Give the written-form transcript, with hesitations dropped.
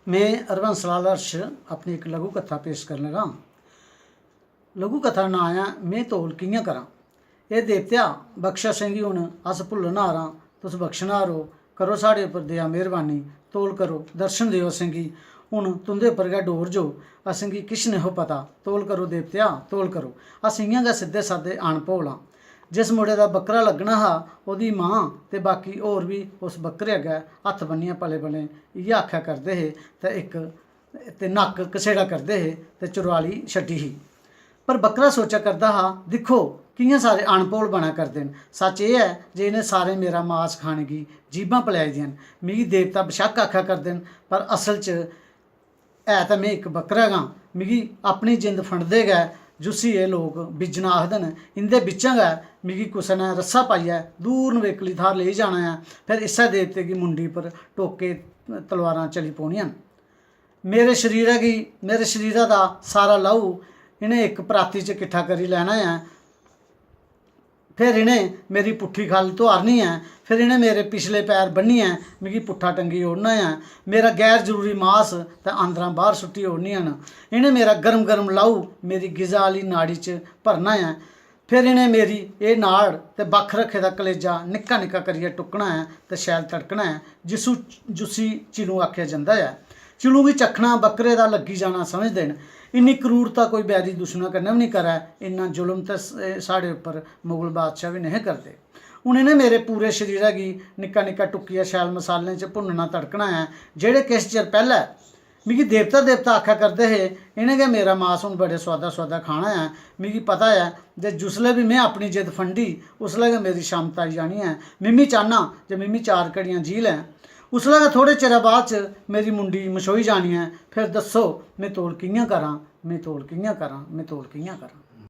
मैं हरबंस लाल हर्ष अपनी एक लघु कथा पेश करने लगा। लघु कथा ना आया मैं तोल कियां करा। ये देवत्या बख्शा सिंह हुण अस भुल्लन हारा तुस बख्शनहारो करो साढ़े उपर दया मेहरबानी तोल करो दर्शन दियो सिंगी हुण तुंदे उपर गै डोर जो असेंगी किश नहीं पता तोल करो देवत्या तोल करो। अस इयां गै सिद्धे सादे अणभोल हाँ। जिस मुड़े दा बकरा लगना हा ओहदी मां ते बाकी होर भी उस बकरे अग्गै हत्थ बन्नियै पले पले इयै आख्या करदे हे ते नक्क कसेड़ा करदे हे ते चुरवाली छड्डी ही। पर बकरा सोचा करदा हा दिक्खो कियां सारे अणभोल बना करदे न। सच एह् है जे इन्हें सारे मेरा मास खाने गी जीभां पलाई दियां न। मिगी देवता बशक्क आख्या करदे न पर असल च है तां में इक बकरा गां। मिगी अपनी जिंद फंडदे गै जुस्सी एह् लोग बिजना आखदे न इंदे बिच्चा गै मिगी कुसै ने रस्सा पाइयै दूर नवेकली थाह्र लेई जाना ऐ। फिर इस्सै देवते गी मुंडी पर टोके तलवारां चली पौनियां न। मेरे शरीरा दा सारा लहू इन्हें एक पराती च किट्ठा करी लैना है। फिर इन्हें मेरी पुट्ठी खल तोआरनी है। फिर इन्हें मेरे पिछले पैर बन्नियै मिगी पुट्ठा टंगी ओड़ना है। मेरा गैर जरूरी मास ते अंदरां बाहर सुट्टी ओड़नियां न। इन्हें मेरा गर्म गर्म लहू मेरी गिजा आह्ली नाड़ी च भरना है। फिर इन्हें मेरी एह् नाड़ ते बक्ख रखे दा कलेजा निक्का निक्का करियै टुकना है ते शैल तड़कना है जुस्सी चिलू आख्या जंदा है। चिलू गी चखना बकरे दा लग्गी जाना समझदे न। इन्नी क्रूरता कोई बैरी दुश्मना कन्नै भी नहीं करै। इन्ना जुल्म ते साढ़े उपर मुगल बादशाह भी नहीं करदे। हूँ इन्हें मेरे पूरे शरीरा गी निक्का निक्का टुक्कियै शैल मसालें च भुन्नना तड़कना है। जेह्ड़े किश चिर पैह्लै मिगी देवता आख्या करदे हे इन्हें गै मेरा मास हूँ बड़े सोआदा सोआदा खाना है। मिगी पता है जे जिसलै भी में अपनी जिद फंडी उसलै गै मेरी शामत आई जानी है। मिम्मी चाहना जे मिम्मी 4 घड़ियां जी लैं उसलै गै थोड़े चिरै बाद च मेरी मुंडी मछोई जानी है। फिर दस्सो मैं तोल कियां करां, मैं तोल कियां करां, मैं तोल कियां करां।